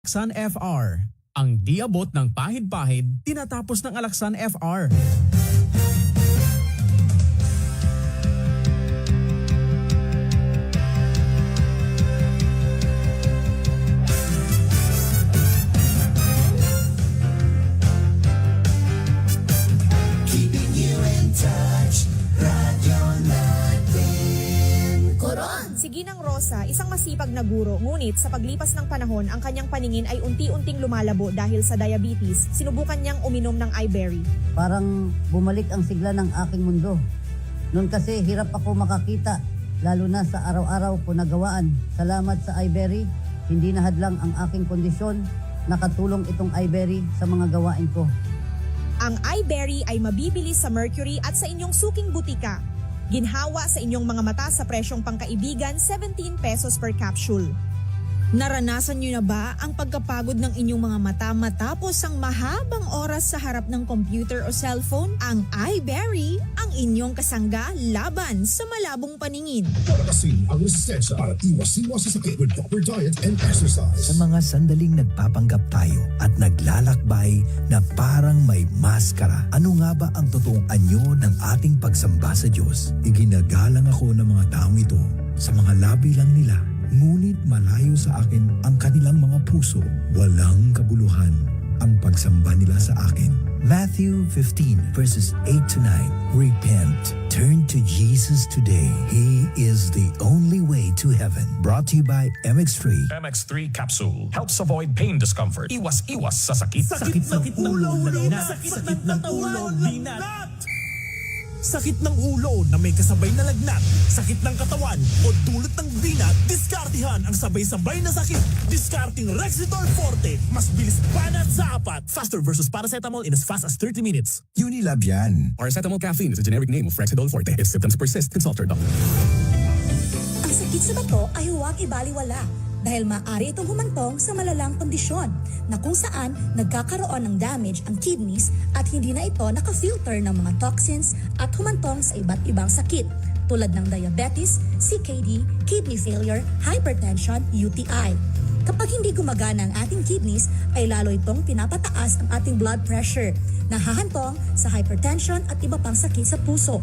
Alaksan FR. Ang di abot ng pahid-pahid, tinatapos ng Alaksan FR. Keeping you in touch, radyo natin. Coron! Si Ginang Rosa, isang masipag na guro, ngunit sa paglipas ng panahon, ang kanyang paningin ay unti-unting lumalabo dahil sa diabetes. Sinubukan niyang uminom ng iBerry. Parang bumalik ang sigla ng aking mundo. Noon kasi hirap ako makakita, lalo na sa araw-araw ko nagawaan. Salamat sa iBerry, hindi nahadlang ang aking kondisyon. Nakatulong itong iBerry sa mga gawain ko. Ang iBerry ay mabibili sa Mercury at sa inyong suking butika. Ginhawa sa inyong mga mata sa presyong pangkaibigan, 17 pesos per capsule. Naranasan niyo na ba ang pagkapagod ng inyong mga mata matapos ang mahabang oras sa harap ng computer o cellphone? Ang iBerry ang inyong kasangga laban sa malabong paningin. Palakasin ang resistensya at iwas-iwas sa sakit with proper diet and exercise. Sa mga sandaling nagpapanggap tayo at naglalakbay na parang may maskara, ano nga ba ang totoong anyo ng ating pagsamba sa Diyos? Iginagalang ako ng mga taong ito sa mga labi lang nila. Ngunit malayo sa akin ang kanilang mga puso. Walang kabuluhan ang pagsamba nila sa akin. Matthew 15 verses 8 to 9. Repent. Turn to Jesus today. He is the only way to heaven. Brought to you by MX3. MX3 capsule helps avoid pain discomfort. Iwas-iwas sa sakit. Sakit ng ulo, lagnat. Sakit ng ulo, lagnat. Sakit ng ulo na may kasabay na lagnat, sakit ng katawan o dulot ng binat, diskartihan ang sabay-sabay na sakit. Discarding Rexitol Forte. Mas bilis banat sa apat. Faster versus paracetamol in as fast as 30 minutes. Unilab yan. Paracetamol caffeine is a generic name of Rexidol Forte. If symptoms persist, consult your doctor. Ang sakit sa bato ay huwag ibaliwala dahil maaari itong humantong sa malalang kondisyon na kung saan nagkakaroon ng damage ang kidneys at hindi na ito nakafilter ng mga toxins at humantong sa iba't ibang sakit tulad ng diabetes, CKD, kidney failure, hypertension, UTI. Kapag hindi gumagana ang ating kidneys ay lalo itong pinapataas ang ating blood pressure na hahantong sa hypertension at iba pang sakit sa puso.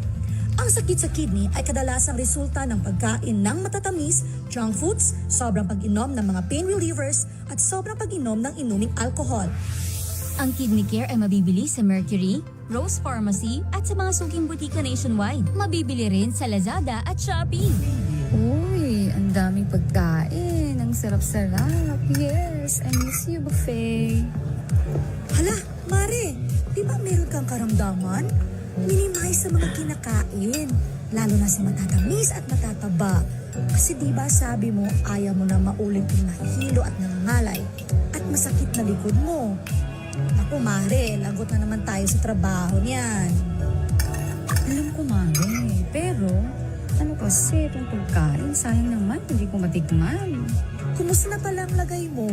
Ang sakit sa kidney ay kadalasang resulta ng pagkain ng matatamis, junk foods, sobrang pag-inom ng mga pain relievers at sobrang pag-inom ng inuming alcohol. Ang Kidney Care ay mabibili sa Mercury, Rose Pharmacy at sa mga suking butika nationwide. Mabibili rin sa Lazada at Shopee. Uy, ang daming pagkain. Ang sarap-sarap. Yes, I miss you, buffet. Hala, Mare, di ba meron kang karamdaman? Minimize sa mga kinakain, lalo na sa matatamis at matataba. Kasi di ba sabi mo ayaw mo na maulit yung nahihilo at nangangalay at masakit na likod mo. Naku Mare, lagot na naman tayo sa trabaho niyan. Alam ko, Mare. Pero, ano kasi itong pagkain? Sayang naman, hindi ko matikman. Kumusta na pala ang lagay mo?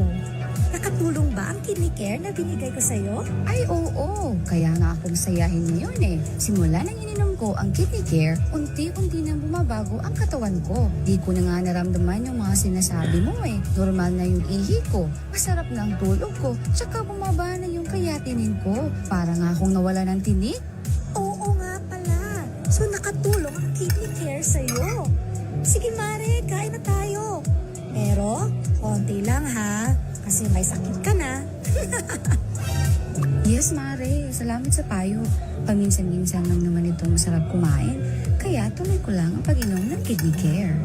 Nakatulong ba ang Kidney Care na binigay ko sa'yo? Ay, oo. Kaya nga akong sayahin ngayon eh. Simula nang ininom ko ang Kidney Care, unti-unti nang bumabago ang katawan ko. Di ko na nga naramdaman yung mga sinasabi mo eh. Normal na yung ihi ko, masarap na ang tulog ko, tsaka bumaba na yung kayatinin ko. Para nga akong nawala ng tinik. Oo nga pala. So nakatulong ang Kidney Care sa'yo. Sige Mare, kain na tayo. Pero, konti lang ha. Kasi may sakit ka na. Yes, Mare. Salamat sa payo. Paminsan-minsan lang naman itong masarap kumain. Kaya tuloy ko lang ang pag-inom ng Kidney Care.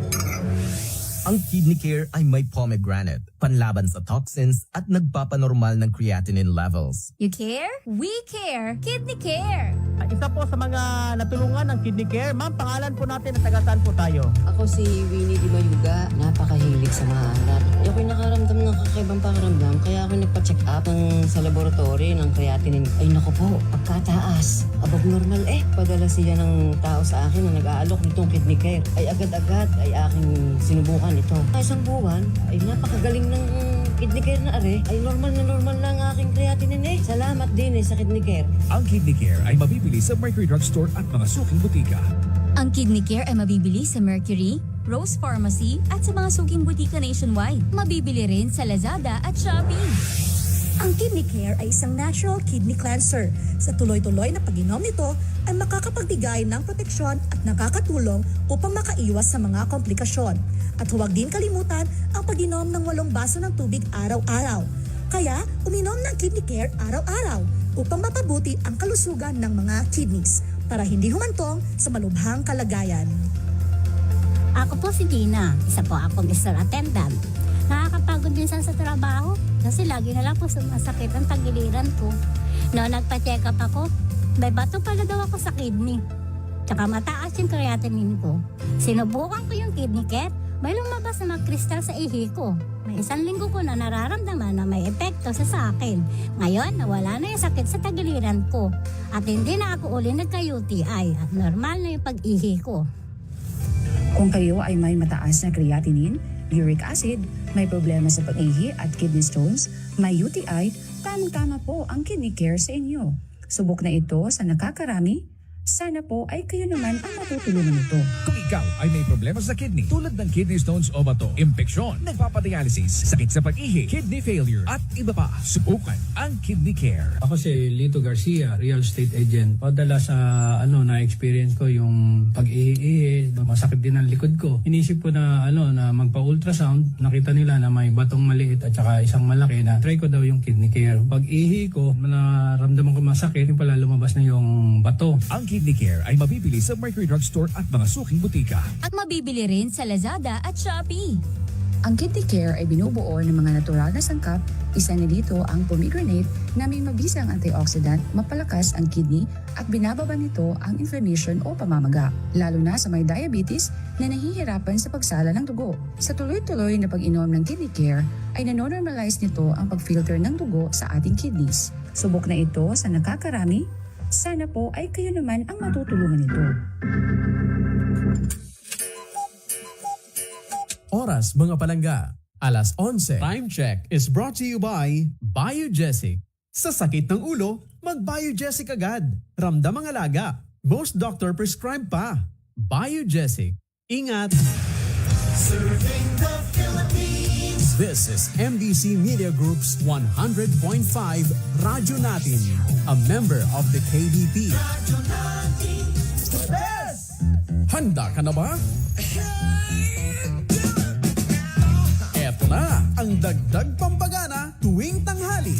Ang Kidney Care ay may pomegranate, panlaban sa toxins at nagpapanormal ng creatinine levels. You care? We care! Kidney Care! Isa po sa mga natulungan ng Kidney Care. Ma'am, pangalan po natin at taga-saan po tayo? Ako si Winnie Di Mayuga. Napakahilig sa mga alat. Ako'y nakaramdam ng kakaibang pakiramdam kaya ako nagpa-check up sa laboratory ng creatinine. Ay naku po, pagkataas. Above normal Padala siya ng tao sa akin na nag-aalok nitong Kidney Care. Ay agad-agad ay aking sinubukan ito. Isang buwan ay napakagaling ng Kidney Care na ay normal na ang aking creatinine Salamat din sa Kidney Care. Ang Kidney Care ay mabibili sa Mercury Drugstore at mga suking butika. Ang Kidney Care ay mabibili sa Mercury, Rose Pharmacy at sa mga suking butika nationwide. Mabibili rin sa Lazada at Shopee. Ang Kidney Care ay isang natural kidney cleanser. Sa tuloy-tuloy na pag-inom nito ay makakapagbigay ng proteksyon at nakakatulong upang makaiwas sa mga komplikasyon. At huwag din kalimutan ang pag-inom ng 8 baso ng tubig araw-araw. Kaya uminom ng Kidney Care araw-araw upang mapabuti ang kalusugan ng mga kidneys para hindi humantong sa malubhang kalagayan. Ako po si Gina, isa po akong store attendant. Nakakapagod din sa trabaho kasi lagi na lang po sumasakit ang tagiliran ko. Noong nagpa-check up ako, may bato pala daw ako sa kidney. Tsaka mataas yung creatinine ko. Sinubukan ko yung Kidney Care, may lumabas na mga kristal sa ihi ko. May 1 linggo ko na nararamdaman na may epekto sa akin. Ngayon, nawala na yung sakit sa tagiliran ko. At hindi na ako uli nagka-UTI at normal na yung pag-ihi ko. Kung kayo ay may mataas na creatinine, uric acid, may problema sa pag-ihi at kidney stones, may UTI, tamang-tama po ang Kidney Care sa inyo. Subok na ito sa nakakarami. Sana po ay kayo naman ang matutulungan nito. Kung ikaw ay may problema sa kidney tulad ng kidney stones o bato, impeksyon, nagpapadialysis, sakit sa pag-ihi, kidney failure at iba pa, subukan ang Kidney Care. Ako si Lito Garcia, real estate agent. Padala sa na-experience ko yung pag-ihi, masakit din ang likod ko. Inisip ko na na magpa-ultrasound, nakita nila na may batong maliit at saka isang malaki na try ko daw yung Kidney Care. Pag-ihi ko, naramdaman ko masakit, yung pala lumabas na yung bato. Ang Kidney Care ay mabibili sa Mercury Drugstore at mga suking butika. At mabibili rin sa Lazada at Shopee. Ang Kidney Care ay binubuo ng mga natural na sangkap. Isa na dito ang pomegranate na may mabisang antioxidant, mapalakas ang kidney at binababa nito ang inflammation o pamamaga, lalo na sa may diabetes na nahihirapan sa pagsala ng dugo. Sa tuloy-tuloy na pag-inom ng Kidney Care ay nanonormalize nito ang pag-filter ng dugo sa ating kidneys. Subok na ito sa nakakarami. Sana po ay kayo naman ang matutulungan nito. Oras mga palangga, 11:11. Time check is brought to you by Biogesic. Sa sakit ng ulo, mag-Biogesic agad. Ramdam ang alaga. Most doctor prescribe pa. Biogesic. Ingat! Serving the Philippines. This is MDC Media Group's 100.5 Radyo Natin, a member of the KDP. Radyo Natin. Yes! Handa ka na ba? Eto na ang dagdag pampagana tuwing tanghali.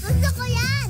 Gusto ko yan!